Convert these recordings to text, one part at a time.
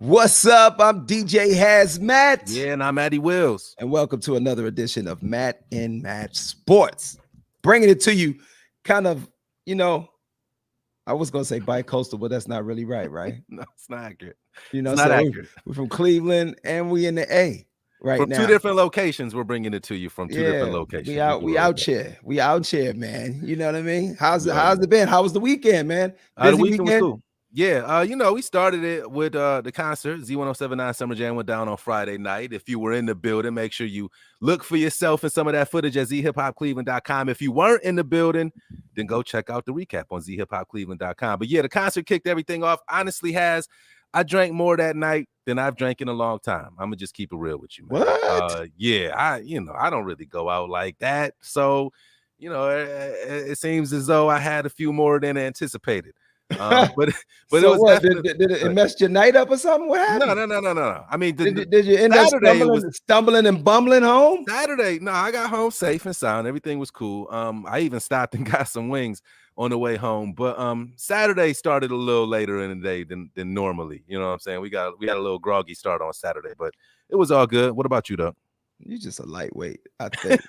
What's up? I'm DJ Hazmat. Yeah, and I'm Addy Wills. And welcome to another edition of Matt and Match Sports. Bringing it to you kind of, I was going to say bi-coastal, but that's not really right? No, it's not accurate. It's not accurate. We're from Cleveland and we in the A right from now. From two different locations, we're bringing it to you from two different locations. We out here, man. You know what I mean? How's it been? How was the weekend, man? The weekend was cool. Yeah, we started it with the concert. Z1079 Summer Jam went down on Friday night. If you were in the building, make sure you look for yourself in some of that footage at zhiphopcleveland.com. If you weren't in the building, then go check out the recap on zhiphopcleveland.com. But yeah, the concert kicked everything off. Honestly, I drank more that night than I've drank in a long time. I'm gonna just keep it real with you, man. What? I don't really go out like that. So, it seems as though I had a few more than anticipated. But so it was what? Did it mess your night up or something? What happened? No. I mean, did you end up stumbling and bumbling home? Saturday, no, I got home safe and sound. Everything was cool. I even stopped and got some wings on the way home. But Saturday started a little later in the day than normally. You know what I'm saying? We got a little groggy start on Saturday, but it was all good. What about you, though? You're just a lightweight. I think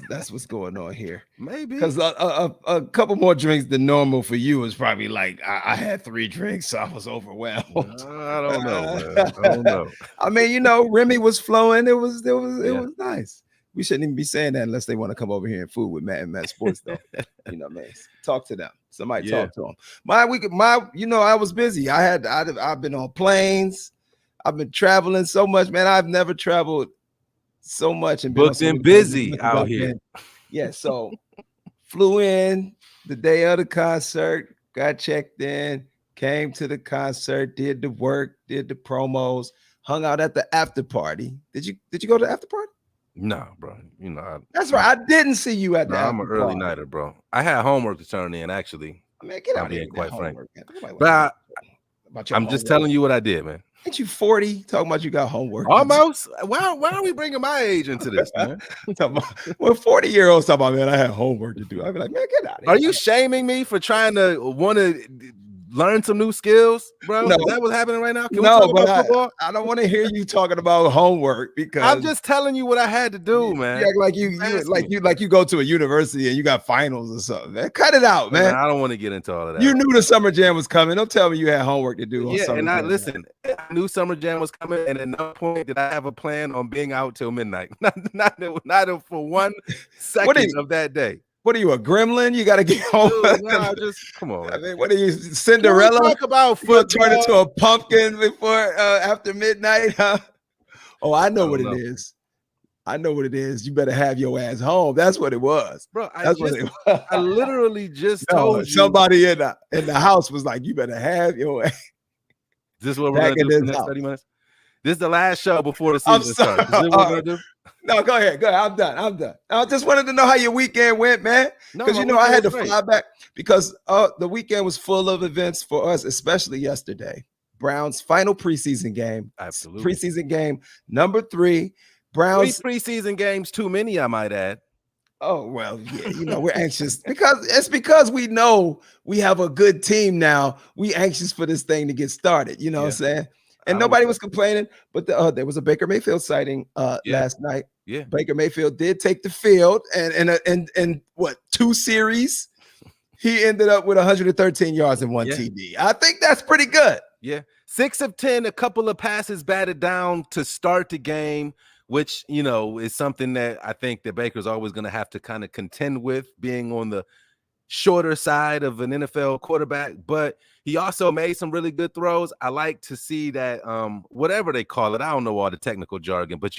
that's what's going on here. Maybe because a couple more drinks than normal for you is probably like I had 3 drinks, so I was overwhelmed. I don't know, man. I don't know. I mean, Remy was flowing. It was nice. We shouldn't even be saying that unless they want to come over here and food with Matt and Matt Sports, though. Man, talk to them. Somebody talk to them. I was busy. I've been on planes. I've been traveling so much, man. I've never traveled so much and booked and busy out here. Yeah, so flew in the day of the concert, got checked in, came to the concert, did the work, did the promos, hung out at the after party. Did you go to the after party? No, bro. That's right. I didn't see you at the after I'm an early nighter, bro. I had homework to turn in, actually. I mean, get out of here. Quite frank. But I'm just telling you what I did, man. Ain't you 40 talking about you got homework? Almost. Why are we bringing my age into this, man? When 40-year-olds talk about, man, I had homework to do. I'd be like, man, get out of here. Are you shaming me for trying to want to learn some new skills, bro? No. Is that what's happening right now? Can we talk about football? I don't want to hear you talking about homework because I'm just telling you what I had to do, man. You act like you go to a university and you got finals or something. Man, cut it out, man. I don't want to get into all of that. You knew the Summer Jam was coming. Don't tell me you had homework to do. I knew Summer Jam was coming, and at no point did I have a plan on being out till midnight. Not for 1 second of that day. What are you, a gremlin? You got to get home. Dude, just come on. I mean, what are you, Cinderella? Talk about football. Turn into a pumpkin before after midnight, huh? Oh, I know what it is. I know what it is. You better have your ass home. That's what it was, bro. I literally just told you. Somebody in the house was like, "You better have your ass." Is this what we're gonna do for the next 30 minutes? This is the last show before the season starts. Is this what we're gonna do? No, go ahead. I'm done. I just wanted to know how your weekend went, man. Because I had to fly back because the weekend was full of events for us, especially yesterday. Browns' final preseason game. Absolutely. Preseason game number 3. Browns 3 preseason games, too many, I might add. Oh, well, yeah, we're anxious because we know we have a good team now. We anxious for this thing to get started. You know what I'm saying? And nobody was complaining, but there was a Baker Mayfield sighting last night. Yeah, Baker Mayfield did take the field, and what, 2 series, he ended up with 113 yards and 1 TD. I think that's pretty good. Yeah, 6 of 10, a couple of passes batted down to start the game, which is something that I think that Baker's always going to have to kind of contend with, being on the shorter side of an NFL quarterback, but he also made some really good throws. I like to see that whatever they call it, I don't know all the technical jargon, but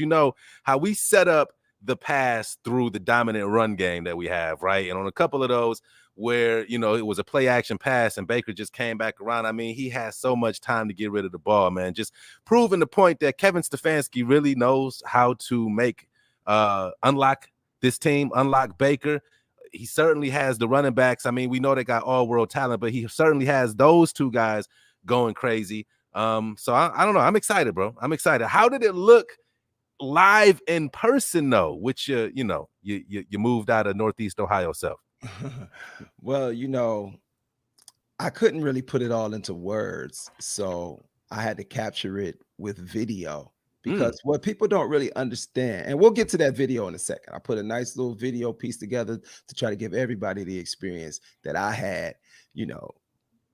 how we set up the pass through the dominant run game that we have, right? And on a couple of those where it was a play action pass and Baker just came back around, I mean, he has so much time to get rid of the ball, man. Just proving the point that Kevin Stefanski really knows how to make unlock this team, unlock Baker. He certainly has the running backs. I mean, we know they got all-world talent, but he certainly has those 2 guys going crazy. So I don't know. I'm excited, bro. I'm excited. How did it look live in person, though? Which you moved out of Northeast Ohio self. Well, I couldn't really put it all into words. So I had to capture it with video. Because what people don't really understand, and we'll get to that video in a second. I put a nice little video piece together to try to give everybody the experience that I had,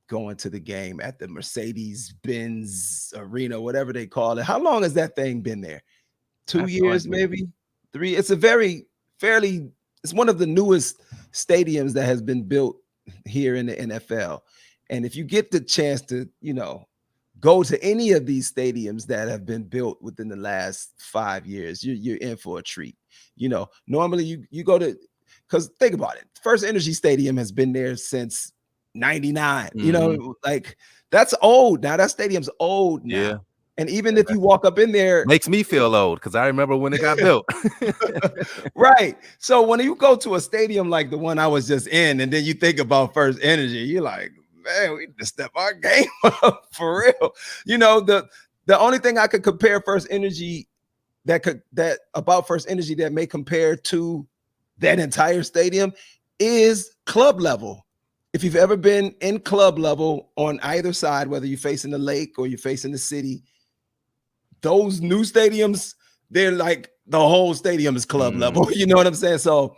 going to the game at the Mercedes-Benz Arena, whatever they call it. How long has that thing been there? 2 years, maybe 3. It's it's one of the newest stadiums that has been built here in the NFL. And if you get the chance to, go to any of these stadiums that have been built within the last 5 years, you're in for a treat. Normally you go to, because think about it, First Energy Stadium has been there since 99. Like that's old now. That stadium's old now. Yeah. And even if you walk up in there, makes me feel old because I remember when it got built. Right. So when you go to a stadium like the one I was just in, and then you think about First Energy, you're like, man, we need to step our game up for real. The only thing I could compare First Energy about First Energy that may compare to that entire stadium is club level. If you've ever been in club level on either side, whether you're facing the lake or you're facing the city, those new stadiums, they're like the whole stadium is club level. You know what I'm saying? So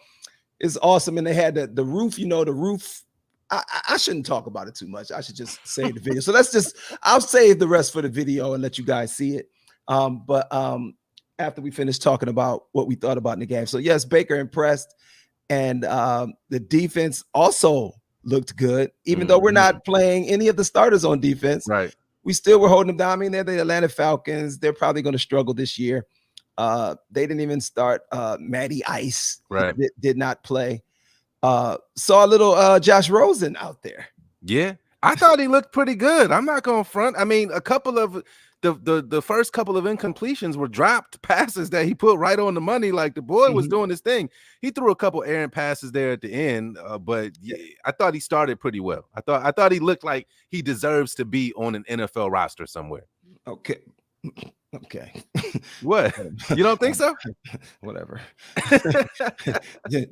it's awesome. And they had the roof, the roof. I shouldn't talk about it too much. I should just say the video. So I'll save the rest for the video and let you guys see it. But after we finish talking about what we thought about in the game. So yes, Baker impressed. And the defense also looked good, even though we're not playing any of the starters on defense. Right. We still were holding them down. I mean, they're the Atlanta Falcons. They're probably going to struggle this year. They didn't even start Matty Ice. Right. Did not play. Saw a little Josh Rosen out there. Yeah, I thought he looked pretty good. I'm not going to front. I mean, a couple of the first couple of incompletions were dropped passes that he put right on the money. Like the boy was doing his thing. He threw a couple errant passes there at the end, but yeah, I thought he started pretty well. I thought he looked like he deserves to be on an NFL roster somewhere. Okay. What? You don't think so? Whatever.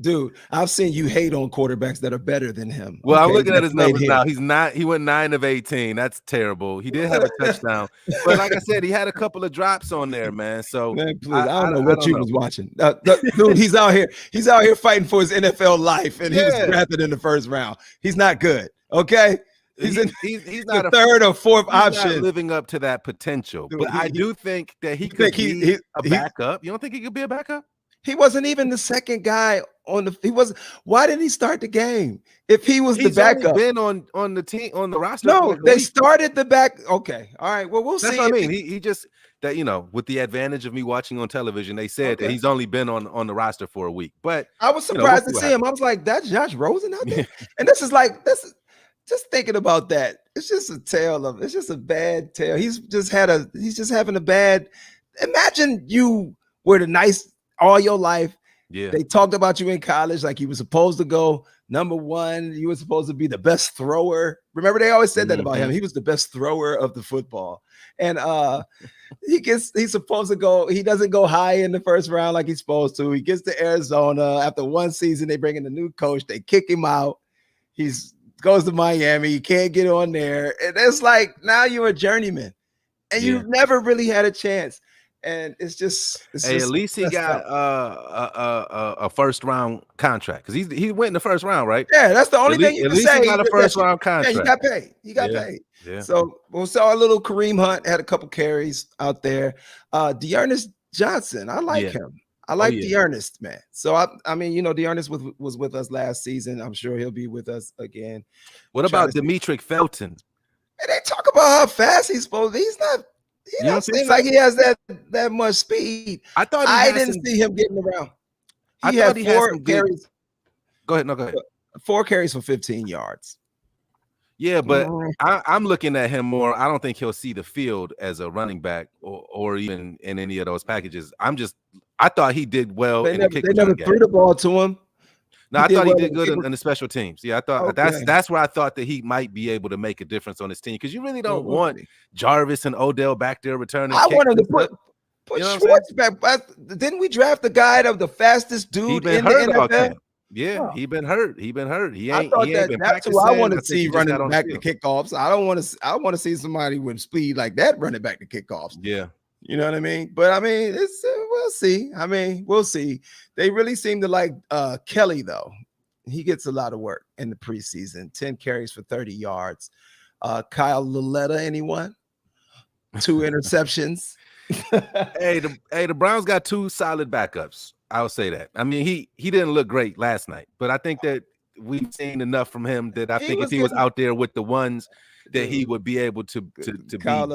Dude, I've seen you hate on quarterbacks that are better than him. Well, I'm looking at his numbers now. He went 9 of 18. That's terrible. He did have a touchdown. But like I said, he had a couple of drops on there, man. So man, please, I don't know what you was watching. Dude, he's out here fighting for his NFL life, and he was drafted in the first round. He's not good. Okay. He's not a third or fourth option. Not living up to that potential. Dude, but I do think that he could be a backup. You don't think he could be a backup? He wasn't even the second guy on the. Why didn't he start the game? If he was the backup, been on the team on the roster. No, they started the back. Okay, all right. Well, we'll see. That's what I mean. He just that with the advantage of me watching on television, they said that he's only been on the roster for a week. But I was surprised to see him. I was like, that's Josh Rosen out there, and this is. Just thinking about that, it's just a bad tale. He's just having a bad. Imagine you were the nice all your life. Yeah. They talked about you in college like you were supposed to go number one. You were supposed to be the best thrower. Remember, they always said that about him. He was the best thrower of the football. And he's supposed to go. He doesn't go high in the first round like he's supposed to. He gets to Arizona after one season. They bring in a new coach. They kick him out. Goes to Miami, you can't get on there, and it's like now you're a journeyman, and you've never really had a chance, and it's just. At least he got a first round contract because he went in the first round, right? Yeah, that's the only thing you can say. He got a first round contract. Yeah, he got paid. He got paid. Yeah. So we saw a little Kareem Hunt had a couple carries out there. Dearness Johnson, I like him. I like Dearness, man. So I mean, Dearness was with us last season. I'm sure he'll be with us again. What about Demetric Felton? And they talk about how fast he's supposed to be. He don't seem like he has that much speed. I didn't see him getting around. He had 4 carries. Go ahead. No, go ahead. 4 carries for 15 yards. Yeah, but I'm looking at him more. I don't think he'll see the field as a running back or even in any of those packages. I thought he did well. They never threw the ball to him. No, I thought he did good in the special teams. Yeah, I thought that's where I thought that he might be able to make a difference on his team because you really don't want Jarvis and Odell back there returning. I wanted to put Schwartz back. Didn't we draft the guy of the fastest dude in the NFL? Yeah, he been hurt. He ain't. I thought he ain't been that's practicing. who I want to see running back back to kickoffs. I want to see somebody with speed like that running back to kickoffs. Yeah. You know what I mean? But I mean, it's we'll see. I mean, we'll see. They really seem to like Kelly, though. He gets a lot of work in the preseason. 10 carries for 30 yards. Kyle Lauletta, anyone? 2 interceptions. Hey, the Browns got 2 solid backups. I'll say that. I mean, he didn't look great last night, but I think that we've seen enough from him that I think if he was out there with the ones that he would be able to be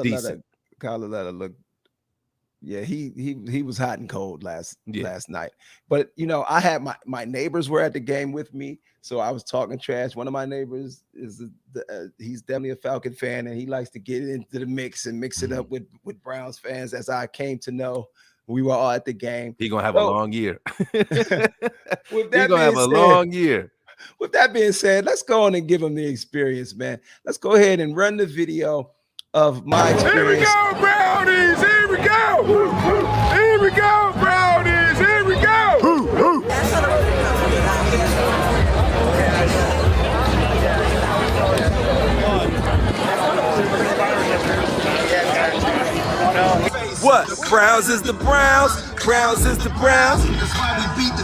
decent. Kyle Lauletta looked. Yeah, he was hot and cold last night. But you know, I had my neighbors were at the game with me, so I was talking trash. One of my neighbors is he's definitely a Falcon fan, and he likes to get into the mix and mix it up with Browns fans. As I came to know, we were all at the game. He's gonna have a long year. He's gonna have a long year. With that being said, let's go on and give him the experience, man. Let's go ahead and run the video of my experience. Here we go, Brownies! Here we go! Here we go, Brownies! Here we go! What? Browns is the Browns. Browns is the Browns. That's why we beat the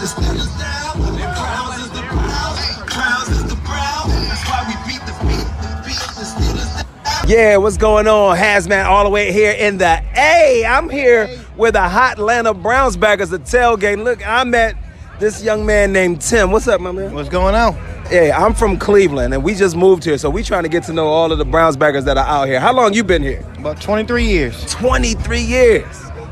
Steelers down. Browns is the Browns. Browns is the Browns. That's why we beat the Steelers down. Yeah, what's going on? Hazmat all the way here in the A. I'm here with the hot Atlanta Browns backers at tailgate. Look, I met this young man named Tim. What's up, my man? What's going on? Hey, I'm from Cleveland, and we just moved here, so we trying to get to know all of the Browns backers that are out here. How long you been here? About 23 years. 23 years.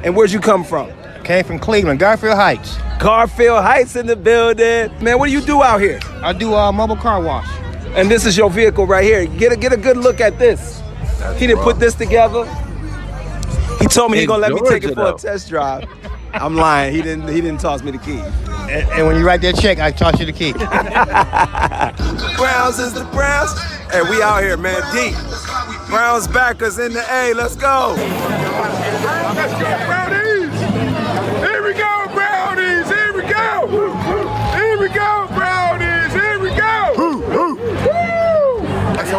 And where'd you come from? Came from Cleveland, Garfield Heights. Garfield Heights in the building. Man, what do you do out here? I do mobile car wash. And this is your vehicle right here. Get a good look at this. He didn't put this together. He told me he gonna let me take it for a test drive. I'm lying. He didn't toss me the key. And when you write that check, I toss you the key. Browns is the Browns. Hey, we out here, man. Deep. Browns backers in the A. Let's go. Let's go, Brownies! Here we go, Brownies! Here we go! Here we go, Brownies! Here we go!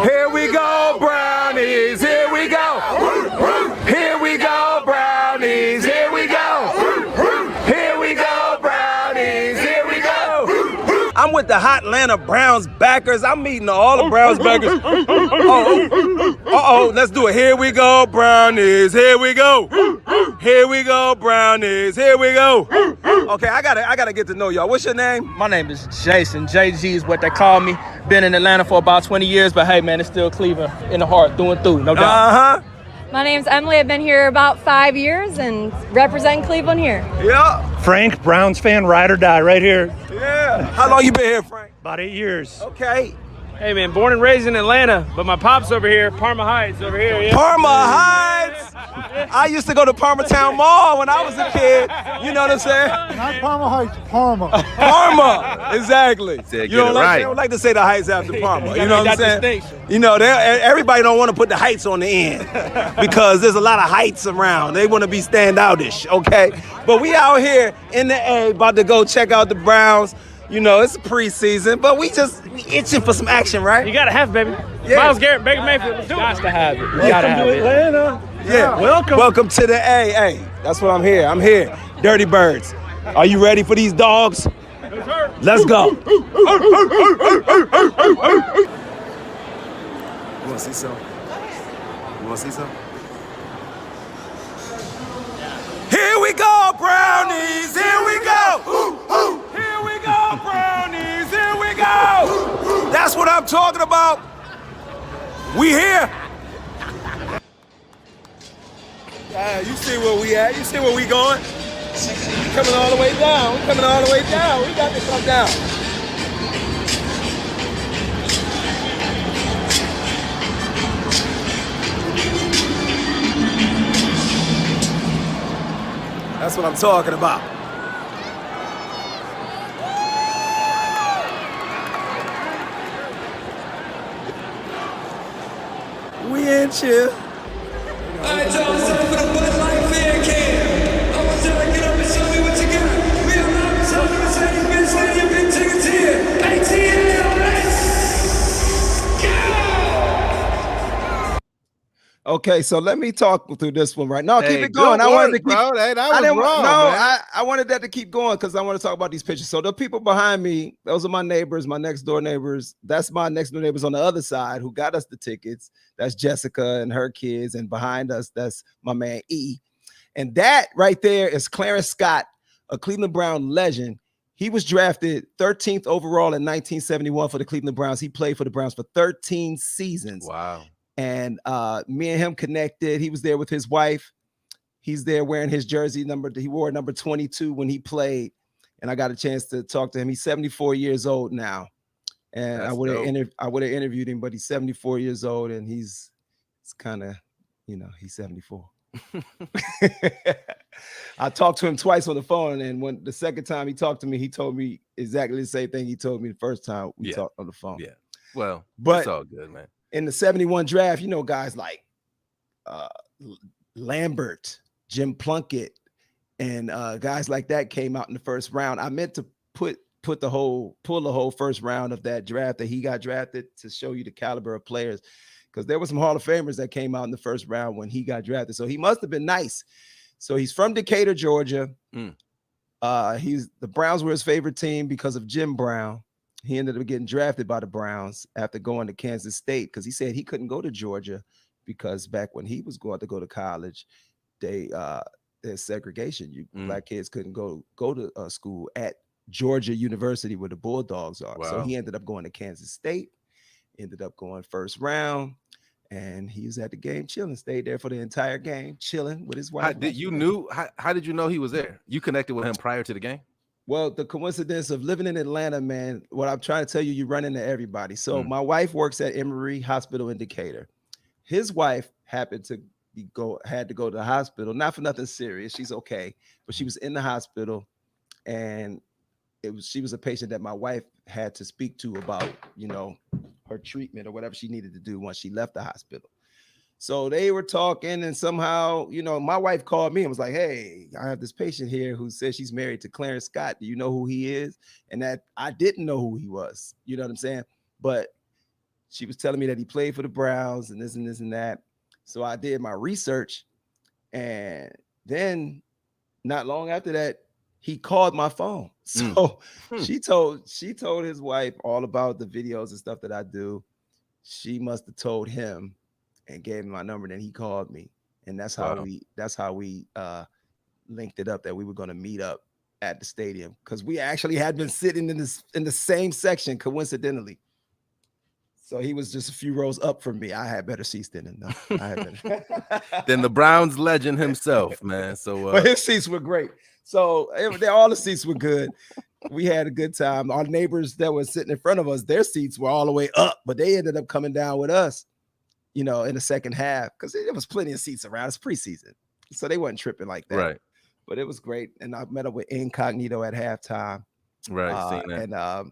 Here we go, Brownies. Here we go. Here we go, Brownies. Here we go. Here we go, Brownies. Here we go. I'm with the hot Atlanta Browns backers. I'm meeting all the Browns backers. Let's do it. Here we go, Brownies. Here we go. Here we go, Brownies. Here we go. Okay, I gotta get to know y'all. What's your name? My name is Jason. JG is what they call me. Been in Atlanta for about 20 years, but hey, man, it's still Cleveland in the heart, through and through, no doubt. Uh-huh. My name's Emily. I've been here about 5 years and representing Cleveland here. Yeah. Frank, Browns fan, ride or die, right here. Yeah. How long you been here, Frank? About 8 years. Okay. Hey, man, born and raised in Atlanta, but my pop's over here, Parma Heights over here. Yeah. Parma Heights. I used to go to Parma Town Mall when I was a kid. You know what I'm saying? Not Parma Heights, Parma. Parma, exactly. Said, you don't like, they don't like to say the Heights after Parma. You know what I'm saying? Distinction. You know, everybody don't want to put the Heights on the end because there's a lot of heights around. They want to be standoutish, okay? But we out here in the A, about to go check out the Browns. You know, it's preseason, but we itching for some action, right? You gotta have it, baby. Yeah. Myles Garrett, Baker Mayfield, let's do it. Got to have it. You gotta have it. Atlanta. Yeah. Welcome to the A. Hey, that's what I'm here. I'm here. Dirty Birds. Are you ready for these dogs? Let's go. You want to see some? You want to see some? Here we go, Brownies. Here we go. Here we go, Brownies. Here we go. That's what I'm talking about. We here. You see where we at. You see where we going. We coming all the way down. We coming all the way down. We got to come down. That's what I'm talking about. We in chill. Alright, y'all, it's time for the Bud Light fan cam. I want y'all to get up and show me what you got. We are live, show me what you got. Okay, so let me talk through this one right now. Keep Hey, it going. good I wanted work, to keep. bro. That I was didn't wrong, no. man. I wanted that to keep going because I want to talk about these pictures. So the people behind me, those are my neighbors, my next door neighbors. That's my next door neighbors on the other side who got us the tickets. That's Jessica and her kids, and behind us, that's my man E. And that right there is Clarence Scott, a Cleveland Brown legend. He was drafted 13th overall in 1971 for the Cleveland Browns. He played for the Browns for 13 seasons. Wow. And me and him connected. He was there with his wife. He's there wearing his jersey number. He wore number 22 when he played. And I got a chance to talk to him. He's 74 years old now. And I would have interviewed him, but he's 74 years old and it's kind of, he's 74. I talked to him twice on the phone, and when the second time he talked to me, he told me exactly the same thing he told me the first time we talked on the phone. Yeah. Well, but it's all good, man. In the 71 draft, guys like Lambert, Jim Plunkett, and guys like that came out in the first round. I meant to pull the whole first round of that draft that he got drafted to show you the caliber of players, because there were some Hall of Famers that came out in the first round when he got drafted. So he must have been nice. So he's from Decatur, Georgia. The Browns were his favorite team because of Jim Brown. He ended up getting drafted by the Browns after going to Kansas State, because he said he couldn't go to Georgia because back when he was going to go to college, there's segregation. Black kids couldn't go to school at Georgia University where the Bulldogs are. Wow. So he ended up going to Kansas State, ended up going first round, and he was at the game chilling, stayed there for the entire game, chilling with his wife. How did you know he was there? You connected with him prior to the game? Well, the coincidence of living in Atlanta, man, what I'm trying to tell you, you run into everybody. So my wife works at Emory Hospital in Decatur. His wife happened to had to go to the hospital, not for nothing serious. She's okay, but she was in the hospital, and she was a patient that my wife had to speak to about, her treatment or whatever she needed to do once she left the hospital. So they were talking, and somehow, my wife called me and was like, "Hey, I have this patient here who says she's married to Clarence Scott. Do you know who he is?" And that I didn't know who he was. You know what I'm saying? But she was telling me that he played for the Browns and this and this and that. So I did my research, and then not long after that, he called my phone. So she told his wife all about the videos and stuff that I do. She must have told him and gave him my number. And then he called me, and that's how we linked it up, that we were going to meet up at the stadium, because we actually had been sitting in the same section coincidentally. So he was just a few rows up from me. I had better seats than him. No, I had better. Than the Browns legend himself, man. So but his seats were great. So all the seats were good. We had a good time. Our neighbors that were sitting in front of us, their seats were all the way up, but they ended up coming down with us, in the second half, because there was plenty of seats around. It's preseason, so they wasn't tripping like that. Right. But it was great, and I met up with Incognito at halftime. Right. And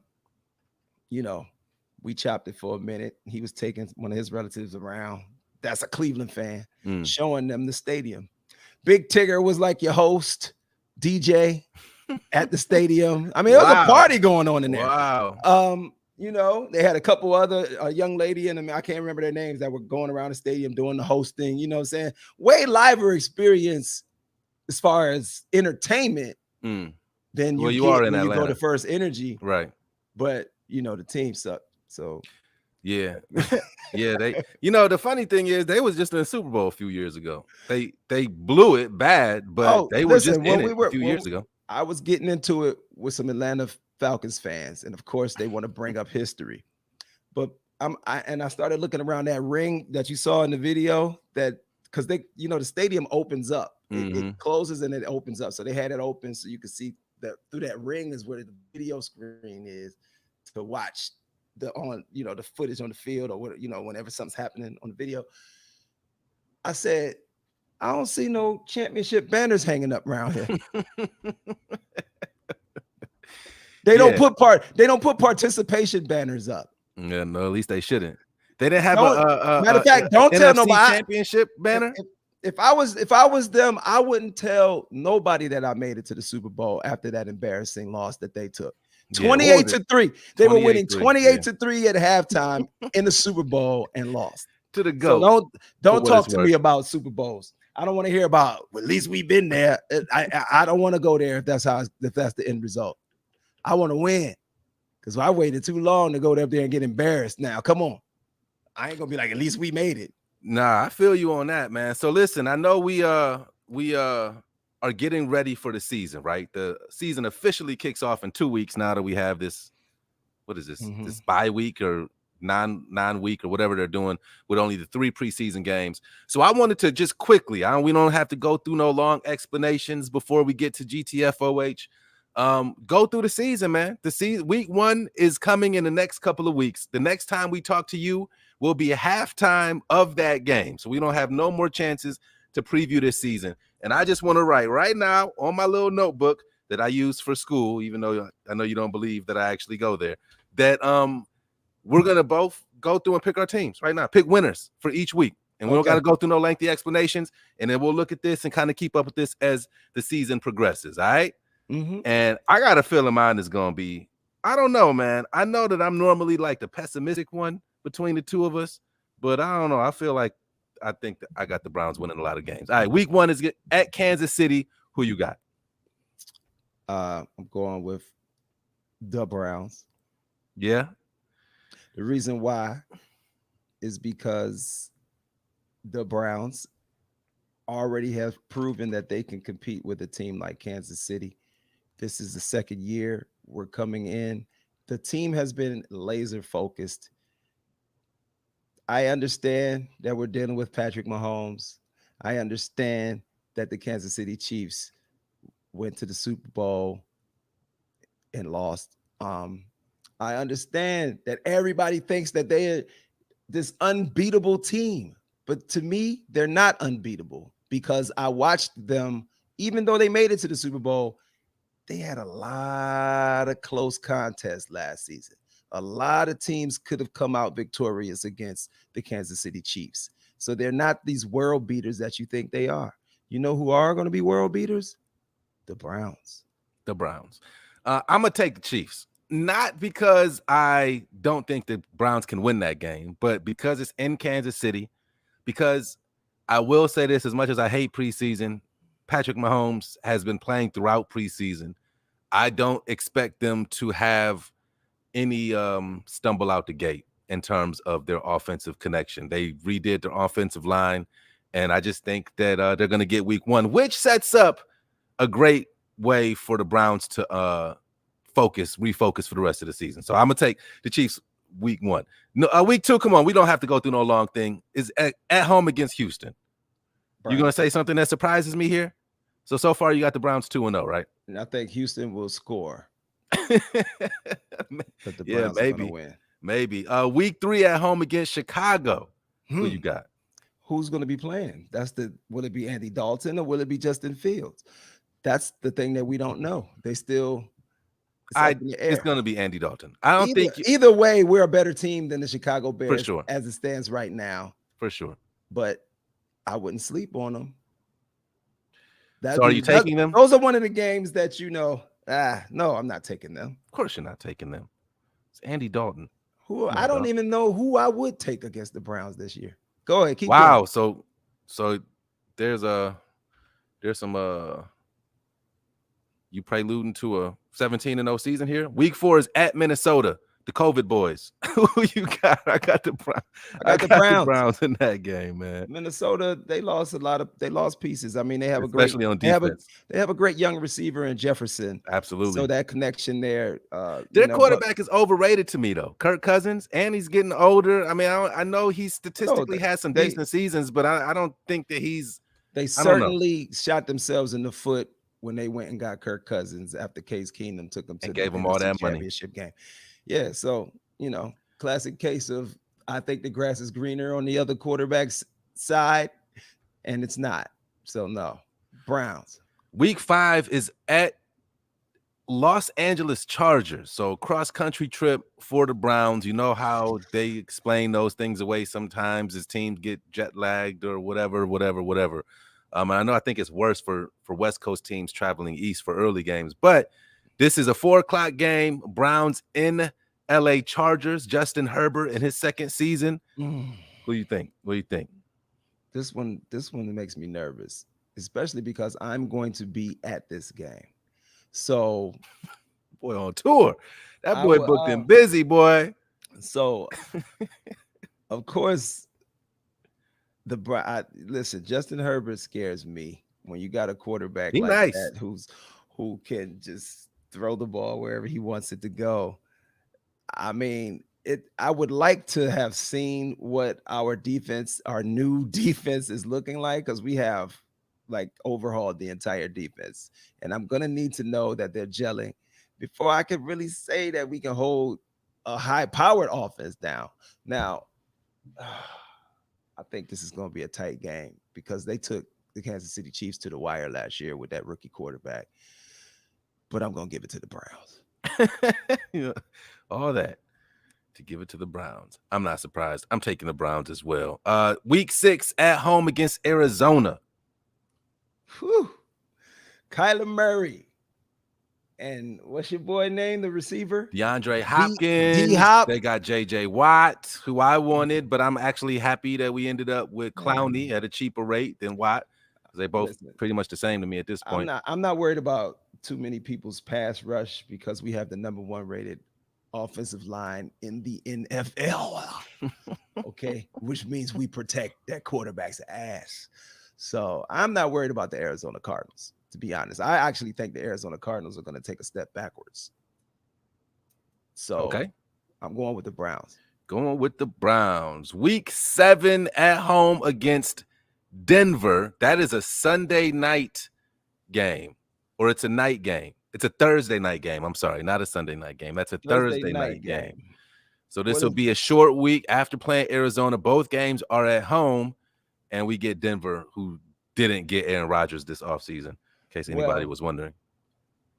we chopped it for a minute. He was taking one of his relatives around. That's a Cleveland fan, showing them the stadium. Big Tigger was like your host, DJ at the stadium. I mean, there was a party going on in there. Wow. They had a couple other young lady and I can't remember their names that were going around the stadium doing the hosting. You know what I'm saying? Way liver experience as far as entertainment than you are get in when you Atlanta. go to First Energy. Right. But the team sucked. So yeah. They the funny thing is they was just in the Super Bowl a few years ago. They blew it bad, but they were just in it a few years ago. I was getting into it with some Atlanta Falcons fans, and of course they want to bring up history. But I started looking around that ring that you saw in the video, that because the stadium opens up. It closes and it opens up. So they had it open so you could see that through that ring is where the video screen is to watch the footage on the field, or whenever something's happening on the video. I said, I don't see no championship banners hanging up around here. They don't put participation banners up. Yeah, no, at least they shouldn't. They didn't have matter of fact, don't tell NFC nobody championship banner. If I was them, I wouldn't tell nobody that I made it to the Super Bowl after that embarrassing loss that they took. 28-3. They were winning 28-3 at halftime in the Super Bowl and lost. To the So GOAT. don't talk to me about Super Bowls. I don't want to hear about, well, at least we've been there. I don't want to go there if that's the end result. I want to win, because I waited too long to go up there and get embarrassed. Now, come on. I ain't gonna be like, at least we made it. Nah, I feel you on that, man. So listen, I know we are getting ready for the season, right? The season officially kicks off in 2 weeks now that we have this. What is this? This bye week or non-week or whatever they're doing with only the 3 preseason games. So I wanted to just quickly, we don't have to go through no long explanations before we get to GTFOH. Go through the season, man. The season week 1 is coming in the next couple of weeks. The next time we talk to you will be a halftime of that game. So we don't have no more chances to preview this season. And I just want to write right now on my little notebook that I use for school, even though I know you don't believe that I actually go there, that we're going to both go through and pick our teams right now, pick winners for each week. And we don't got to go through no lengthy explanations. And then we'll look at this and kind of keep up with this as the season progresses. All right. And I got a feeling mine is going to be, I don't know, man. I know that I'm normally like the pessimistic one between the two of us, but I don't know. I think that I got the Browns winning a lot of games. All right. Week 1 is at Kansas City. Who you got? I'm going with the Browns. Yeah. The reason why is because the Browns already have proven that they can compete with a team like Kansas City. This is the second year we're coming in. The team has been laser focused. I understand that we're dealing with Patrick Mahomes. I understand that the Kansas City Chiefs went to the Super Bowl and lost. I understand that everybody thinks that they're this unbeatable team, but to me, they're not unbeatable, because I watched them, even though they made it to the Super Bowl, they had a lot of close contests last season. A lot of teams could have come out victorious against the Kansas City Chiefs. So they're not these world beaters that you think they are. You know who are going to be world beaters? The Browns. The Browns. I'm going to take the Chiefs. Not because I don't think the Browns can win that game, but because it's in Kansas City. Because I will say this, as much as I hate preseason, Patrick Mahomes has been playing throughout preseason. I don't expect them to have any stumble out the gate in terms of their offensive connection. They redid their offensive line, and I just think that they're going to get week 1, which sets up a great way for the Browns to refocus for the rest of the season. So I'm gonna take the Chiefs week 1. No, week 2, come on, we don't have to go through no long thing. Is at home against Houston. You're gonna say something that surprises me here? So far you got the Browns 2-0, right? And I think Houston will score. But the Browns are gonna win. Maybe. Week 3 at home against Chicago. Who you got? Who's going to be playing? Will it be Andy Dalton or will it be Justin Fields? That's the thing that we don't know. It's going to be Andy Dalton. I don't think either way, we're a better team than the Chicago Bears for sure, as it stands right now. For sure. But I wouldn't sleep on them. So are you taking them? Those are one of the games that no, I'm not taking them. Of course you're not taking them. It's Andy Dalton. I don't even know who I would take against the Browns this year. Go ahead, keep going. So there's some you preluding to a 17-0 season here. Week 4 is at Minnesota, the COVID boys. Who you got? I got the Browns. I got the Browns in that game, man. Minnesota, they lost pieces. I mean, they have especially on defense. They have a great young receiver in Jefferson. Absolutely. So that connection there. Their quarterback is overrated to me, though. Kirk Cousins, and he's getting older. I mean, I know he statistically has some decent seasons, but I don't think that he's. They certainly shot themselves in the foot when they went and got Kirk Cousins after Case Keenum took them to gave him all that money. Championship game. Yeah, so classic case of I think the grass is greener on the other quarterback's side, and it's not. So no, Browns. Week 5 is at Los Angeles Chargers. So cross-country trip for the Browns. You know how they explain those things away sometimes as teams get jet lagged or whatever. I think it's worse for West Coast teams traveling east for early games. But this is a 4:00 game. Browns in LA Chargers. Justin Herbert in his second season. What do you think? What do you think? This one makes me nervous, especially because I'm going to be at this game. So, boy on tour. That boy booked him busy, boy. So, of course, listen, Justin Herbert scares me when you got a quarterback like that who can just throw the ball wherever he wants it to go. I mean, I would like to have seen what our new defense is looking like, because we have like overhauled the entire defense, and I'm gonna need to know that they're gelling before I can really say that we can hold a high-powered offense down. Now, I think this is going to be a tight game because they took the Kansas City Chiefs to the wire last year with that rookie quarterback. But I'm going to give it to the Browns. All that to give it to the Browns. I'm not surprised. I'm taking the Browns as well. Week 6 at home against Arizona. Whew. Kyler Murray. And what's your boy name, the receiver? DeAndre Hopkins. D-Hop. They got J.J. Watt, who I wanted, but I'm actually happy that we ended up with Clowney at a cheaper rate than Watt. They both pretty much the same to me at this point. I'm not worried about too many people's pass rush because we have the #1 rated offensive line in the NFL. Okay, which means we protect that quarterback's ass. So I'm not worried about the Arizona Cardinals. To be honest, I actually think the Arizona Cardinals are going to take a step backwards. So okay, I'm going with the Browns. Going with the Browns. Week 7 at home against Denver. That is a Sunday night game, or it's a night game. It's a Thursday night game. I'm sorry, not a Sunday night game. That's a Thursday night game. So this will be a short week after playing Arizona. Both games are at home, and we get Denver, who didn't get Aaron Rodgers this offseason. In case anybody was wondering,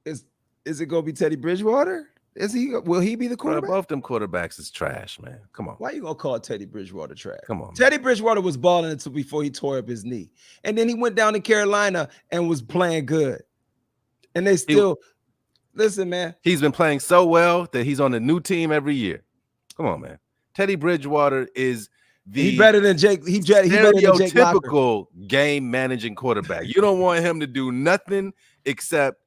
is it gonna be Teddy Bridgewater? Will he be the quarterback? Both them quarterbacks is trash, man. Come on. Why you gonna call Teddy Bridgewater trash? Come on. Teddy Bridgewater was balling until before he tore up his knee, and then he went down to Carolina and was playing good. And they still listen, man. He's been playing so well that he's on a new team every year. Come on, man. Teddy Bridgewater is He's better than Jake. He's better than Jake Locker. Typical game managing quarterback. You don't want him to do nothing except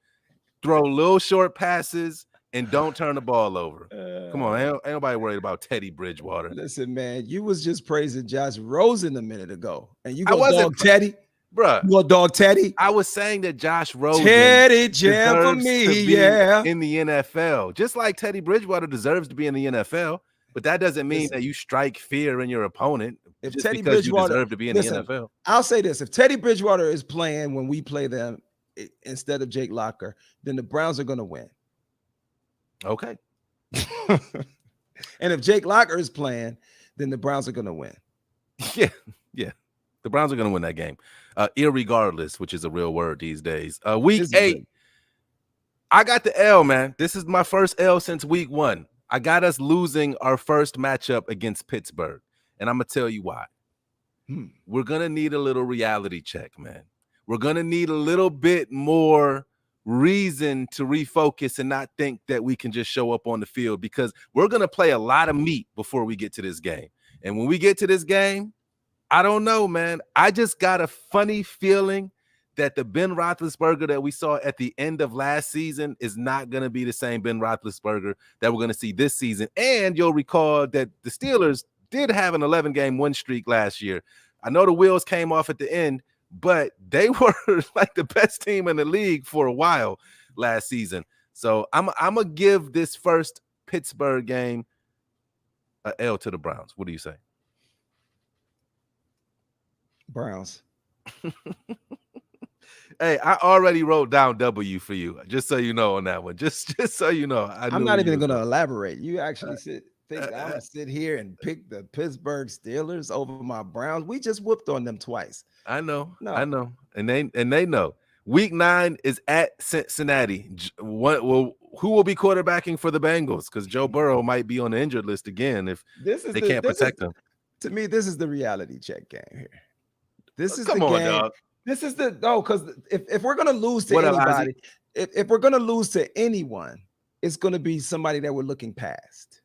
throw little short passes and don't turn the ball over. Come on, ain't nobody worried about Teddy Bridgewater. Listen, man, you was just praising Josh Rosen a minute ago, and you go dog Teddy, bruh. You go dog Teddy. I was saying that Josh Rosen, Teddy jam for me, in the NFL, just like Teddy Bridgewater deserves to be in the NFL. But that doesn't mean that you strike fear in your opponent if just Teddy because Bridgewater, you deserve to be in the NFL. I'll say this. If Teddy Bridgewater is playing when we play them instead of Jake Locker, then the Browns are going to win. Okay. And if Jake Locker is playing, then the Browns are going to win. Yeah. The Browns are going to win that game. Irregardless, which is a real word these days. Week 8, I got the L, man. This is my first L since week 1. I got us losing our first matchup against Pittsburgh, and I'm going to tell you why. We're going to need a little reality check, man. We're going to need a little bit more reason to refocus and not think that we can just show up on the field, because we're going to play a lot of meat before we get to this game. And when we get to this game, I don't know, man. I just got a funny feeling that the Ben Roethlisberger that we saw at the end of last season is not going to be the same Ben Roethlisberger that we're going to see this season. And you'll recall that the Steelers did have an 11-game win streak last year. I know the wheels came off at the end, but they were like the best team in the league for a while last season. So I'm going to give this first Pittsburgh game a L to the Browns. What do you say? Browns. Hey, I already wrote down W for you, just so you know on that one. Just so you know. I'm not even going to elaborate. You actually think I'm going to sit here and pick the Pittsburgh Steelers over my Browns? We just whooped on them twice. I know. And they know. Week 9 is at Cincinnati. Who will be quarterbacking for the Bengals? Because Joe Burrow might be on the injured list again if they can't protect him. To me, this is the reality check game here. This is the game. Dog. This is because if we're gonna lose to anybody, if we're gonna lose to anyone, it's gonna be somebody that we're looking past.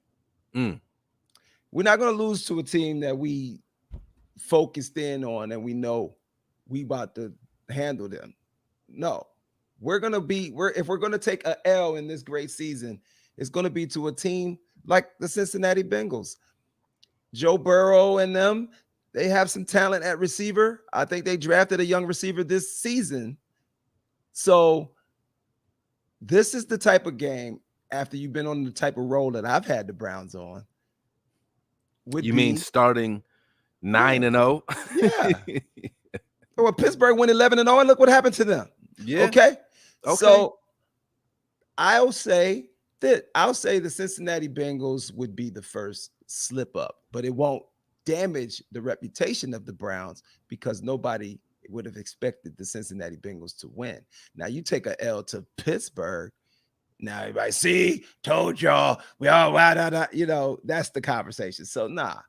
We're not gonna lose to a team that we focused in on and we know we about to handle them. No, if we're gonna take a L in this great season, it's gonna be to a team like the Cincinnati Bengals. Joe Burrow and them, they have some talent at receiver. I think they drafted a young receiver this season. So this is the type of game, after you've been on the type of role that I've had the Browns on. You mean starting 9-0? Yeah. Well, Pittsburgh went 11-0, and look what happened to them. Yeah. Okay. So I'll say the Cincinnati Bengals would be the first slip up, but it won't damage the reputation of the Browns because nobody would have expected the Cincinnati Bengals to win. Now you take a L to Pittsburgh. Now everybody, see, told y'all, we all that's the conversation. So nah.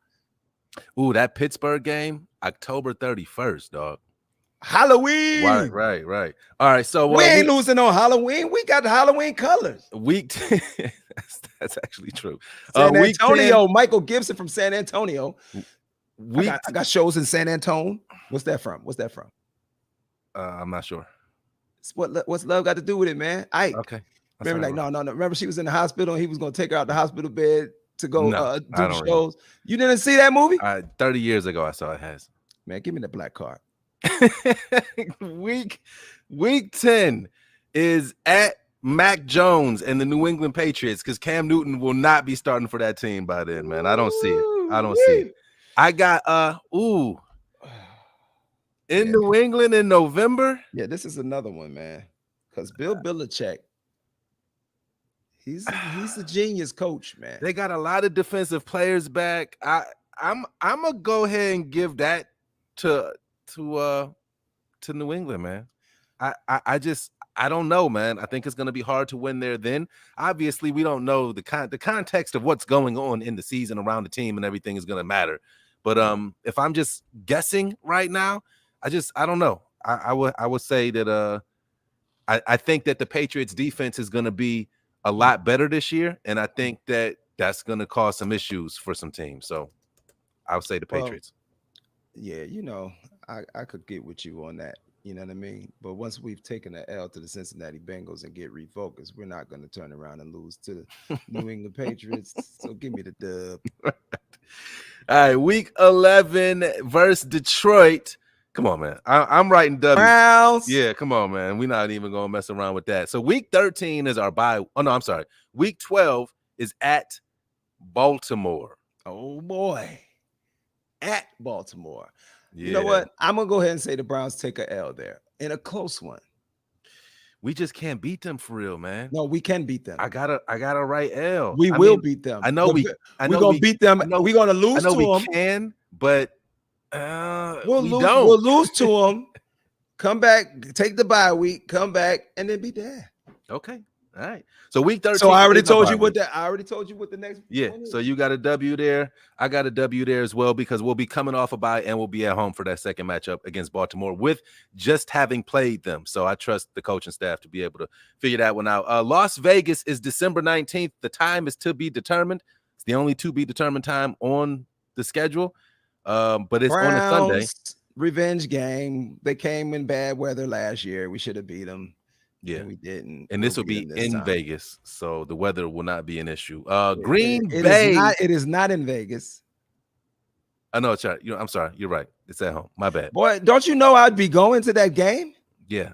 Ooh, that Pittsburgh game, October 31st, dog. Halloween. Right. All right, so we ain't losing on Halloween. We got the Halloween colors. Week 10. That's actually true. San Antonio, Michael Gibson from San Antonio. I got shows in San Antonio. What's that from? I'm not sure. What's love got to do with it, man? Okay. Remember, no. Remember, she was in the hospital and he was going to take her out the hospital bed to go do shows. You didn't see that movie? 30 years ago, I saw it. Has. Man, give me the black card. Week 10 is at Mac Jones and the New England Patriots because Cam Newton will not be starting for that team by then, man. I don't see it. I got New England in November. Yeah, this is another one, man. Because Bill Belichick, he's a genius coach, man. They got a lot of defensive players back. I'm gonna go ahead and give that to New England, man. I don't know, man. I think it's gonna be hard to win there. Then obviously we don't know the context of what's going on in the season around the team and everything is gonna matter. But if I'm just guessing right now, I don't know. I would say that I think that the Patriots defense is gonna be a lot better this year, and I think that that's gonna cause some issues for some teams. So I would say the Patriots. Yeah, I could get with you on that. You know what I mean? But once we've taken an L to the Cincinnati Bengals and get refocused, we're not going to turn around and lose to the New England Patriots. So give me the dub. All right, week 11 versus Detroit. Come on, man. I'm writing W. Browns. Yeah, come on, man. We're not even going to mess around with that. So week 13 is our bye. Oh, no, I'm sorry. Week 12 is at Baltimore. Oh, boy. At Baltimore. Yeah. You know what? I'm going to go ahead and say the Browns take a L there in a close one. We just can't beat them for real, man. No, we can beat them. I gotta write L. We will beat them. I know we're gonna beat them. We're gonna lose to them. We can, but we'll lose to them. Come back, take the bye week, come back, and then be there. Okay. All right. So week 13. So I already told you what the next. Yeah. So you got a W there. I got a W there as well because we'll be coming off a bye and we'll be at home for that second matchup against Baltimore with just having played them. So I trust the coaching staff to be able to figure that one out. Las Vegas is December 19th. The time is to be determined. It's the only to be determined time on the schedule. But it's Browns, on a Sunday. Revenge game. They came in bad weather last year. We should have beat them. Yeah, we didn't. And this will be in Vegas, so the weather will not be an issue. Green Bay. It is not in Vegas. I know it's right. I'm sorry. You're right. It's at home. My bad. Boy, don't you know I'd be going to that game? Yeah.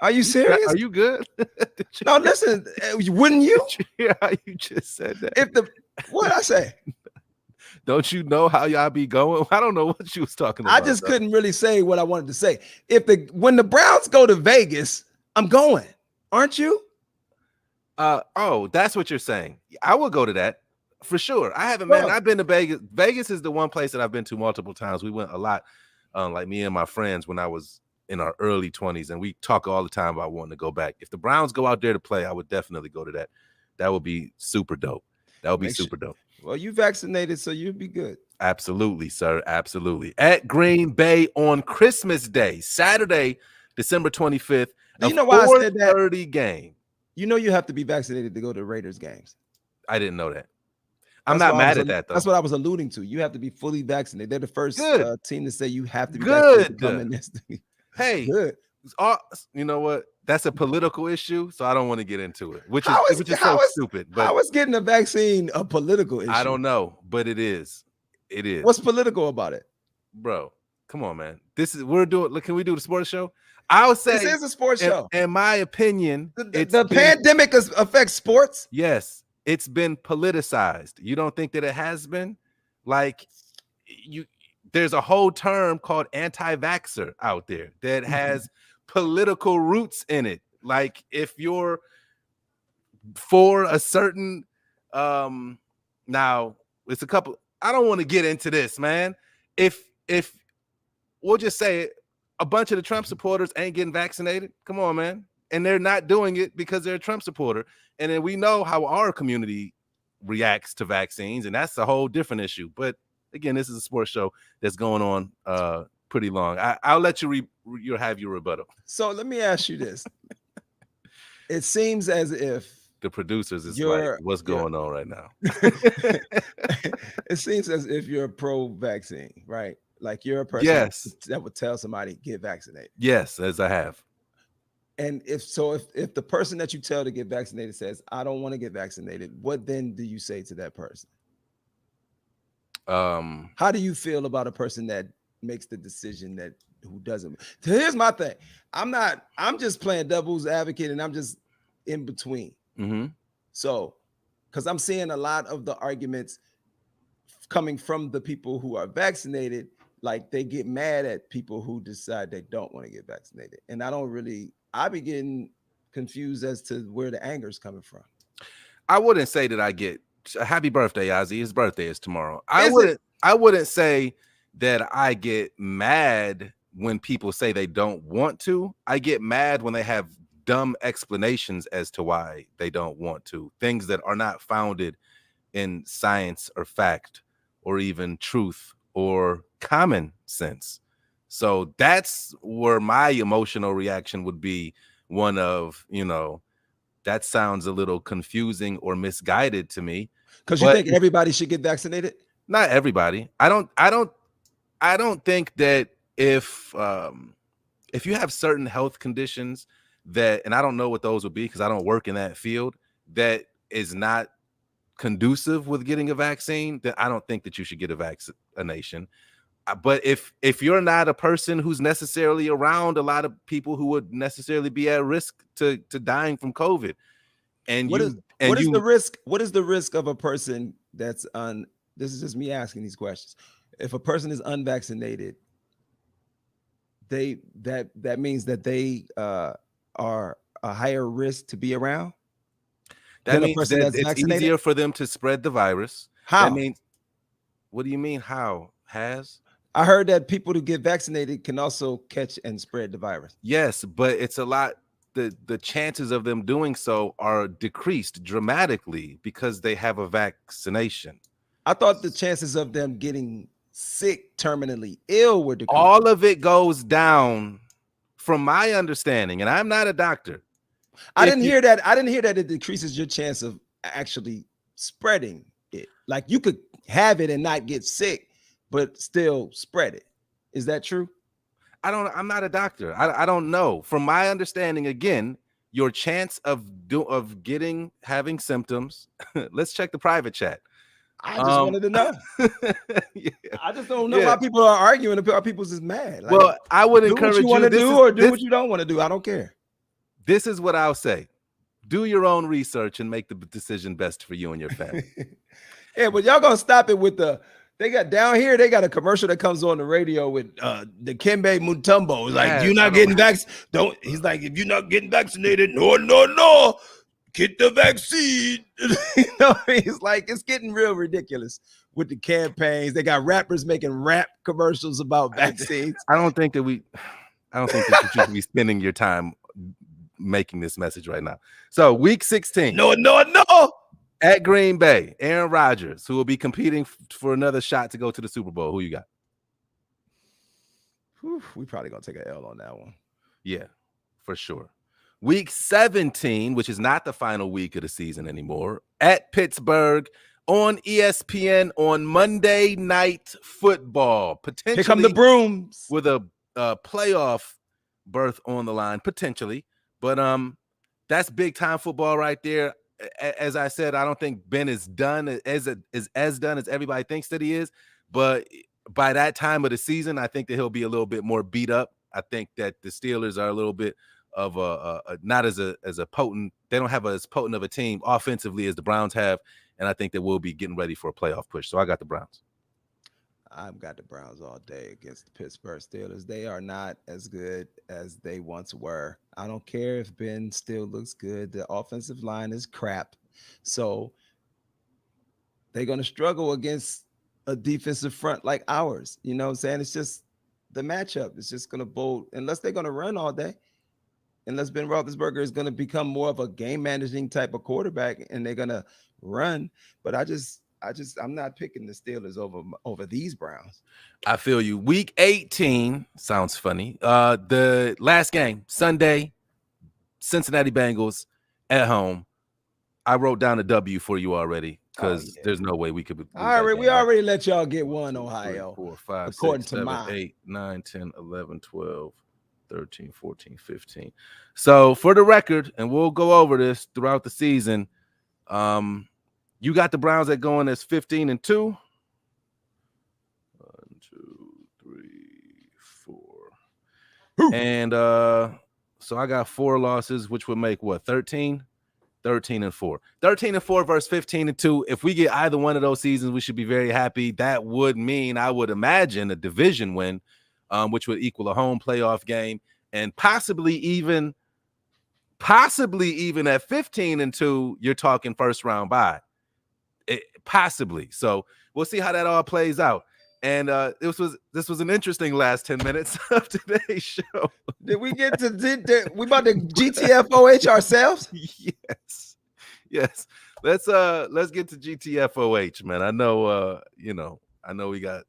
Are you serious? Are you good? No, listen. Wouldn't you? Yeah, you just said that. What I say? Don't you know how y'all be going? I don't know what you was talking about. I just couldn't really say what I wanted to say. When the Browns go to Vegas, I'm going. Aren't you? Oh, that's what you're saying. I will go to that for sure. I haven't, man. I've been to Vegas. Vegas is the one place that I've been to multiple times. We went a lot, like me and my friends when I was in our early 20s, and we talk all the time about wanting to go back. If the Browns go out there to play, I would definitely go to that. That would be super dope. That would be super dope. Well, you vaccinated, so you'll be good. Absolutely, sir. Absolutely. At Green Bay on Christmas Day, Saturday, December 25th. You know why I said that? 4:30 game. You know you have to be vaccinated to go to Raiders games. I didn't know that. I'm not mad at that though. That's what I was alluding to. You have to be fully vaccinated. They're the first team to say you have to be vaccinated to come in this thing. Hey, you know what? That's a political issue, so I don't want to get into it. Which is so stupid. But how is getting a vaccine a political issue? I don't know, but it is. It is. What's political about it, bro? Come on, man. We're doing. Look, can we do the sports show? I would say this is a sports show. In my opinion, the pandemic affects sports. Yes, it's been politicized. You don't think that it has been? Like there's a whole term called anti-vaxxer out there that has political roots in it. Like if you're for a certain now it's a couple. I don't want to get into this, man. If we'll just say it, a bunch of the Trump supporters ain't getting vaccinated. Come on, man. And they're not doing it because they're a Trump supporter. And then we know how our community reacts to vaccines, and that's a whole different issue. But again, this is a sports show that's going on pretty long. I'll let you have your rebuttal. So let me ask you this. It seems as if the producers is like, what's going on right now? It seems as if you're pro-vaccine, right? Like you're a person that would tell somebody get vaccinated. Yes, as I have. And if the person that you tell to get vaccinated says, I don't want to get vaccinated, what then do you say to that person? How do you feel about a person that makes the decision who doesn't? So here's my thing. I'm just playing devil's advocate, and I'm just in between. So, because I'm seeing a lot of the arguments coming from the people who are vaccinated, like they get mad at people who decide they don't want to get vaccinated. And I be getting confused as to where the anger is coming from. I wouldn't say that I get happy birthday, Ozzy. His birthday is tomorrow. I wouldn't say that I get mad when people say they don't want to. I get mad when they have dumb explanations as to why they don't want to. Things that are not founded in science or fact or even truth or common sense. So that's where my emotional reaction would be one of, that sounds a little confusing or misguided to me. Because you think everybody should get vaccinated? Not everybody. I don't think that if you have certain health conditions that, and I don't know what those would be because I don't work in that field, that is not conducive with getting a vaccine, then I don't think that you should get a vaccination. But if you're not a person who's necessarily around a lot of people who would necessarily be at risk to dying from COVID, and what is the risk? What is the risk of a person that's this is just me asking these questions. If a person is unvaccinated, that means that they are a higher risk to be around. That means that it's easier for them to spread the virus. How? That means, what do you mean? How? I heard that people who get vaccinated can also catch and spread the virus. Yes, but it's a lot. The chances of them doing so are decreased dramatically because they have a vaccination. I thought the chances of them getting sick, terminally ill were decreased. All of it goes down, from my understanding, and I'm not a doctor. I didn't hear that it decreases your chance of actually spreading it. Like you could have it and not get sick, but still spread it. Is that true? I'm not a doctor. I don't know. From my understanding, again, your chance of having symptoms. Let's check the private chat. I just wanted to know. Yeah. I just don't know why people are arguing. Why people is mad. Like, well, I would encourage what you want to do or do what you don't want to do. I don't care. This is what I'll say. Do your own research and make the decision best for you and your family. Yeah, but y'all gonna stop it with they got a commercial that comes on the radio with the Kembe Mutombo. It's like, you're not getting vaccinated. He's like, if you're not getting vaccinated, no, get the vaccine. It's like, it's getting real ridiculous with the campaigns. They got rappers making rap commercials about vaccines. I don't think that you should be spending your time making this message right now. So week 16. No. At Green Bay, Aaron Rodgers, who will be competing for another shot to go to the Super Bowl. Who you got? We probably gonna take an L on that one. Yeah, for sure. Week 17, which is not the final week of the season anymore, at Pittsburgh, on ESPN on Monday Night Football. Potentially, here come the brooms with a playoff berth on the line, potentially. But that's big time football right there. As I said, I don't think Ben is done as done as everybody thinks that he is. But by that time of the season, I think that he'll be a little bit more beat up. I think that the Steelers are a little bit of not as a potent. They don't have as potent of a team offensively as the Browns have, and I think that we'll be getting ready for a playoff push. So I got the Browns. I've got the Browns all day against the Pittsburgh Steelers. They are not as good as they once were. I don't care if Ben still looks good. The offensive line is crap. So they're going to struggle against a defensive front like ours. You know what I'm saying? It's just the matchup. It's just going to bolt unless they're going to run all day. Unless Ben Roethlisberger is going to become more of a game managing type of quarterback and they're going to run. But I'm not picking the Steelers over these Browns. I feel you. Week 18 sounds funny. The last game, Sunday, Cincinnati Bengals at home. I wrote down a W for you already because there's no way we could. We already let y'all get one, Ohio. 3, 4, 5, according 6, to 7, mine. 8, 9, 10, 11, 12, 13, 14, 15. So for the record, and we'll go over this throughout the season, you got the Browns at going as 15-2. 1, 2, 3, 4. And so I got 4 losses, which would make what, 13? 13-4. 13-4 versus 15-2. If we get either one of those seasons, we should be very happy. That would mean, I would imagine, a division win, which would equal a home playoff game, and possibly even at 15-2, you're talking first round bye. Possibly. So we'll see how that all plays out. And this was an interesting last 10 minutes of today's show. Did we get to we about to GTFOH ourselves? Yes. Let's get to GTFOH, man. I know we got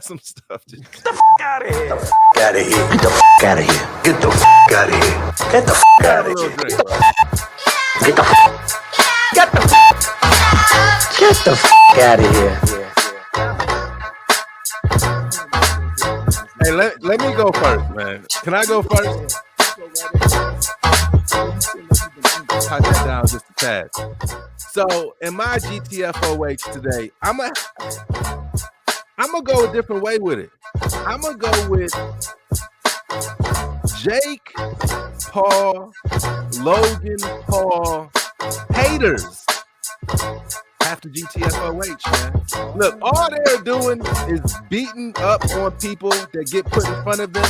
some stuff to Get the fuck out of here. Get the fuck out of here. Get the fuck out of here. Get the fuck out of here. Get the fuck out of here. Hey, let me go first, man. Can I go first? Cut that down just a tad. So in my GTFOH today, I'm gonna go a different way with it. I'm gonna go with Jake Paul, Logan Paul haters after GTFOH, man. Look, all they're doing is beating up on people that get put in front of them.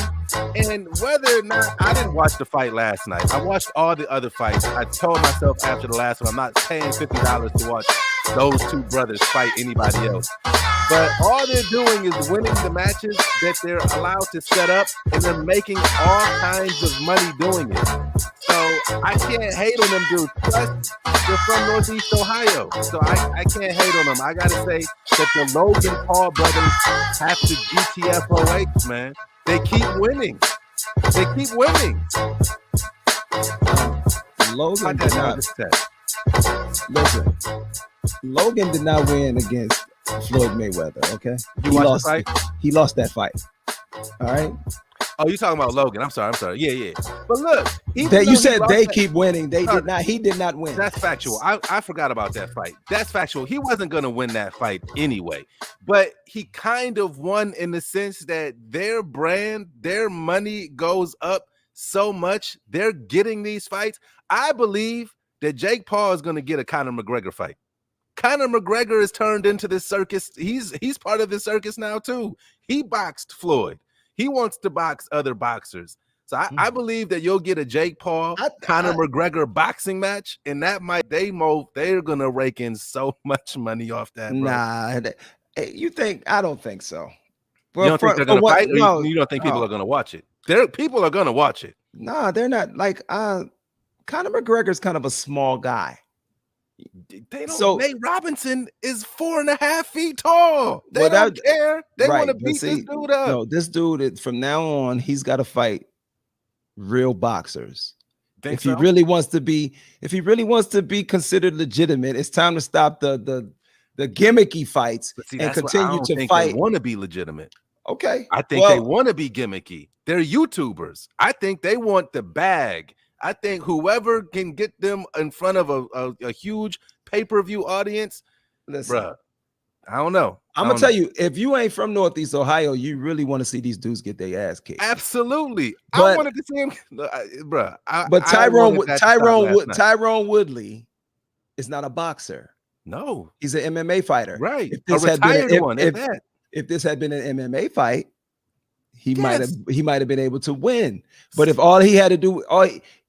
And whether or not, I didn't watch the fight last night. I watched all the other fights. I told myself after the last one, I'm not paying $50 to watch those two brothers fight anybody else. But all they're doing is winning the matches that they're allowed to set up, and they're making all kinds of money doing it. So I can't hate on them dudes. Plus, they're from Northeast Ohio. So I can't hate on them. I got to say that the Logan Paul brothers have to GTFOH, man. They keep winning. Logan did not. Listen, Logan did not win against Floyd Mayweather. Okay, he lost the fight. He lost that fight. All right. Oh, you talking about Logan? I'm sorry. Yeah. But look, you said they keep winning. They did not. He did not win. That's factual. I forgot about that fight. That's factual. He wasn't going to win that fight anyway. But he kind of won in the sense that their brand, their money goes up so much. They're getting these fights. I believe that Jake Paul is going to get a Conor McGregor fight. Conor McGregor is turned into this circus. He's part of the circus now too. He boxed Floyd. He wants to box other boxers. So I believe that you'll get a Jake Paul, Conor McGregor boxing match, and that they're going to rake in so much money off that. Bro. Nah, you think? I don't think so. Well, you don't think they're going to fight? No, you don't think people are going to watch it? People are going to watch it. Nah, they're not. Like Conor McGregor's kind of a small guy. They don't. Nate Robinson is 4.5 feet tall. They don't care. They want to beat this dude up. No, this dude, from now on, he's got to fight real boxers. If he really wants to be considered legitimate, it's time to stop the the gimmicky fights See, and that's what continue to fight. Want to be legitimate. Okay, I think they want to be gimmicky. They're YouTubers. I think they want the bag. I think whoever can get them in front of a huge pay-per-view audience, bruh, I don't know. I'm gonna tell you, if you ain't from Northeast Ohio, you really want to see these dudes get their ass kicked. Absolutely. But, I wanted to see him, bruh. But Tyrone Woodley is not a boxer. No, he's an MMA fighter. Right. If this if this had been an MMA fight, he might have been able to win. But if all he had to do,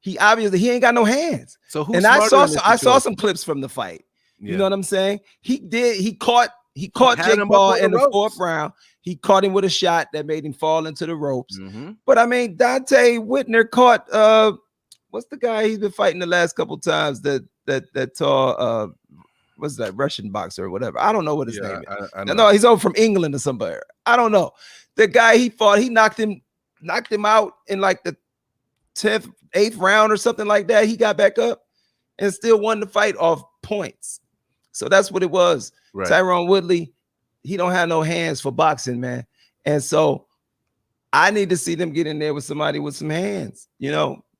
he obviously he ain't got no hands. So who's and I saw some clips from the fight. You know what I'm saying? He caught Jake Paul in the fourth round. He caught him with a shot that made him fall into the ropes. But I mean, Dante Whitner caught what's the guy he's been fighting the last couple times that tall what's that Russian boxer or whatever? I don't know what his name is. No, he's over from England or somewhere. I don't know. The guy he fought, he knocked him out in like the 10th, 8th round or something like that. He got back up and still won the fight off points. So that's what it was. Right. Tyrone Woodley, he don't have no hands for boxing, man. And so I need to see them get in there with somebody with some hands,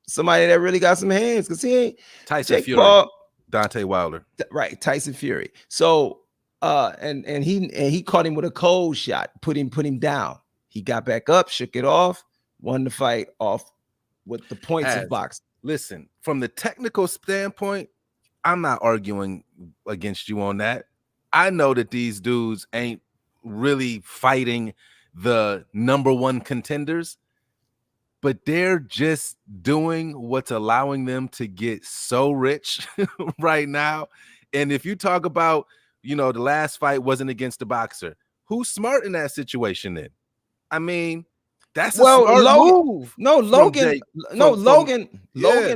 somebody that really got some hands, because he ain't Tyson Fury, Deontay Wilder. Right, Tyson Fury. So and he caught him with a cold shot, put him down. He got back up, shook it off, won the fight off with the points of boxing. Listen, from the technical standpoint, I'm not arguing against you on that. I know that these dudes ain't really fighting the number one contenders, but they're just doing what's allowing them to get so rich right now. And if you talk about, the last fight wasn't against a boxer, who's smart in that situation then? I mean, that's a smart move. Logan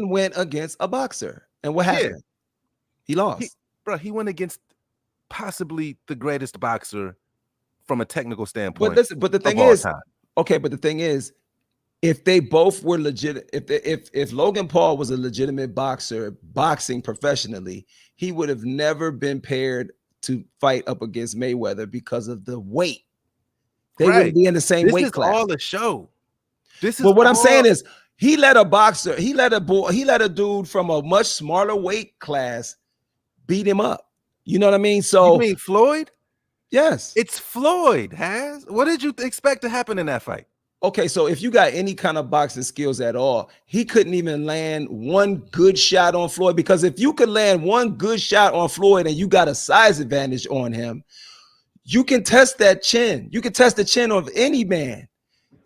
went against a boxer. And what happened? Yeah. He lost. He went against possibly the greatest boxer from a technical standpoint. But the thing is, if they both were legit, if Logan Paul was a legitimate boxer boxing professionally, he would have never been paired to fight up against Mayweather because of the weight. They wouldn't be in the same weight class. This is all a show. I'm saying is he let a dude from a much smaller weight class beat him up. You know what I mean? So you mean Floyd? Yes. It's Floyd. What did you expect to happen in that fight? Okay, so if you got any kind of boxing skills at all, he couldn't even land one good shot on Floyd, because if you could land one good shot on Floyd and you got a size advantage on him, you can test that chin. You can test the chin of any man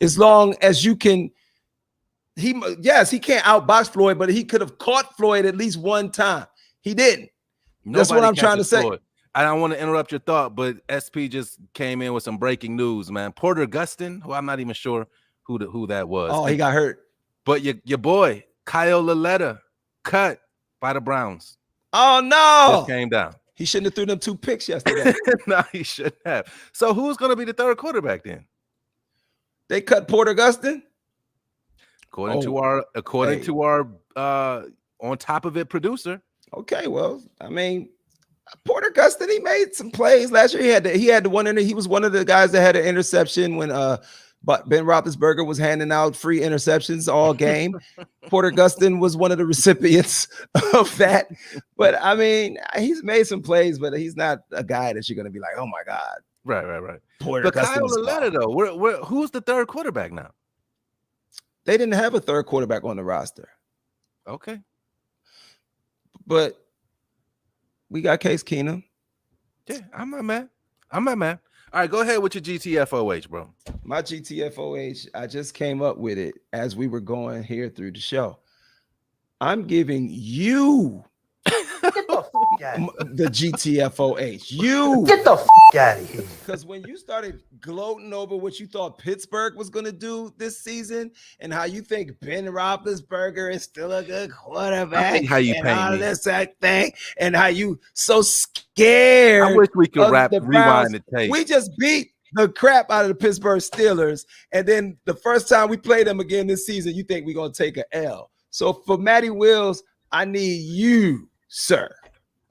as long as you can. He can't outbox Floyd, but he could have caught Floyd at least one time. He didn't. That's what I'm trying to say. Floyd. I don't want to interrupt your thought, but SP just came in with some breaking news, man. Porter Gustin, who I'm not even sure who that was. Oh, he got hurt. But your boy, Kyle Lauletta, cut by the Browns. Oh, no. Just came down. He shouldn't have threw them 2 picks yesterday. No, he shouldn't have. So who's going to be the third quarterback then? They cut Porter Gustin? According to our on top of it producer. Okay, well, I mean, Porter Gustin, he made some plays last year. He had the one he was one of the guys that had an interception when Ben Roethlisberger was handing out free interceptions all game. Porter Gustin was one of the recipients of that. But I mean, he's made some plays, but he's not a guy that you're going to be like, oh my God. Right. Porter Gustin. Kyle Lauletta, though, who's the third quarterback now? They didn't have a third quarterback on the roster. Okay. But we got Case Keenum. Yeah, I'm not mad. All right, go ahead with your GTFOH, bro. My GTFOH, I just came up with it as we were going here through the show. I'm giving you the GTFOH. You get the out of here. Because when you started gloating over what you thought Pittsburgh was going to do this season and how you think Ben Roethlisberger is still a good quarterback, I think how you and paint all me. this thing, and how you so scared. I wish we could rewind the tape. We just beat the crap out of the Pittsburgh Steelers, and then the first time we play them again this season, you think we're going to take an L. So for Matty Wills, I need you, sir,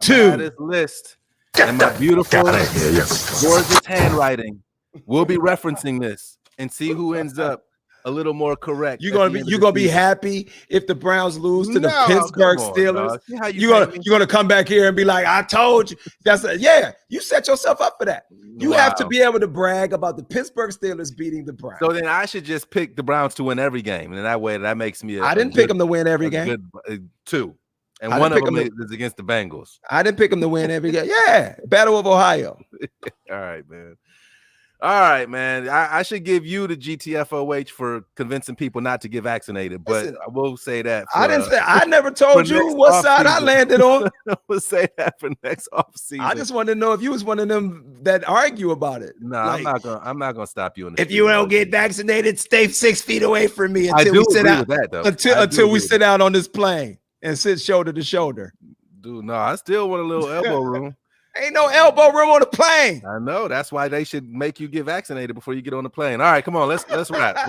to this list. and my beautiful, gorgeous handwriting. We'll be referencing this and see who ends up a little more correct. You're gonna be happy if the Browns lose to the Pittsburgh Steelers. You're gonna come back here and be like, I told you. You set yourself up for that. You have to be able to brag about the Pittsburgh Steelers beating the Browns. So then I should just pick the Browns to win every game, and that way that makes me. I didn't pick them to win every game. Two, and one of them is against the Bengals. I didn't pick them to win every game. Yeah, Battle of Ohio. All right, man. All right, man. I should give you the GTFOH for convincing people not to get vaccinated, but listen, I will say that. I didn't say. I never told you what side I landed on. I will say that for next offseason. I just wanted to know if you was one of them that argue about it. No, I'm not gonna stop you. If you don't get vaccinated, stay 6 feet away from me until we sit out. Until we sit out on this plane and sit shoulder to shoulder. Dude, no, I still want a little elbow room. Ain't no elbow room on the plane. I know. That's why they should make you get vaccinated before you get on the plane. All right, come on. Let's wrap.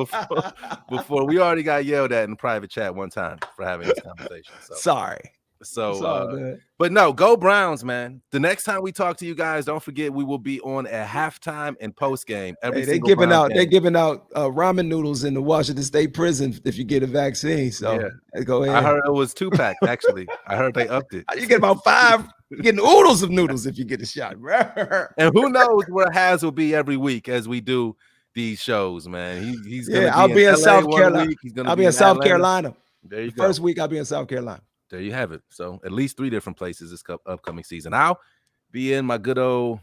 Before we already got yelled at in private chat one time for having this conversation. So. Sorry. But no, go Browns, man. The next time we talk to you guys, don't forget we will be on at halftime and post game. They're giving out ramen noodles in the Washington State prison if you get a vaccine. So go ahead. I heard it was 2-pack. Actually, I heard they upped it. You get about 5. You're getting oodles of noodles if you get a shot. And who knows where Haz will be every week as we do these shows, man. He's gonna I'll be in South Carolina. I'll be in South Carolina. There you go. First week I'll be in South Carolina. There you have it. So at least 3 different places this upcoming season. I'll be in my good old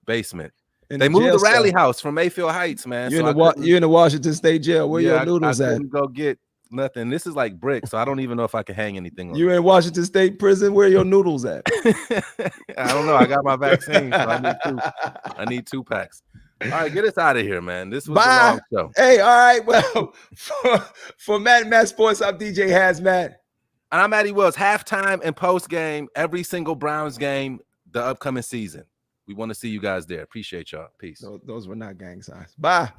basement. They moved the rally house from Mayfield Heights, man. You're in the Washington State jail. Where your noodles I at? Go get nothing. This is like brick, so I don't even know if I can hang anything on. You're in Washington State prison. Where are your noodles at? I don't know. I got my vaccine, so I need 2 packs. All right, get us out of here, man. This was a long show. Hey, all right. Well, for Matt Sports, I'm DJ Hazmat. And I'm Matty Wells. Halftime and post game, every single Browns game, the upcoming season. We want to see you guys there. Appreciate y'all. Peace. Those were not gang signs. Bye.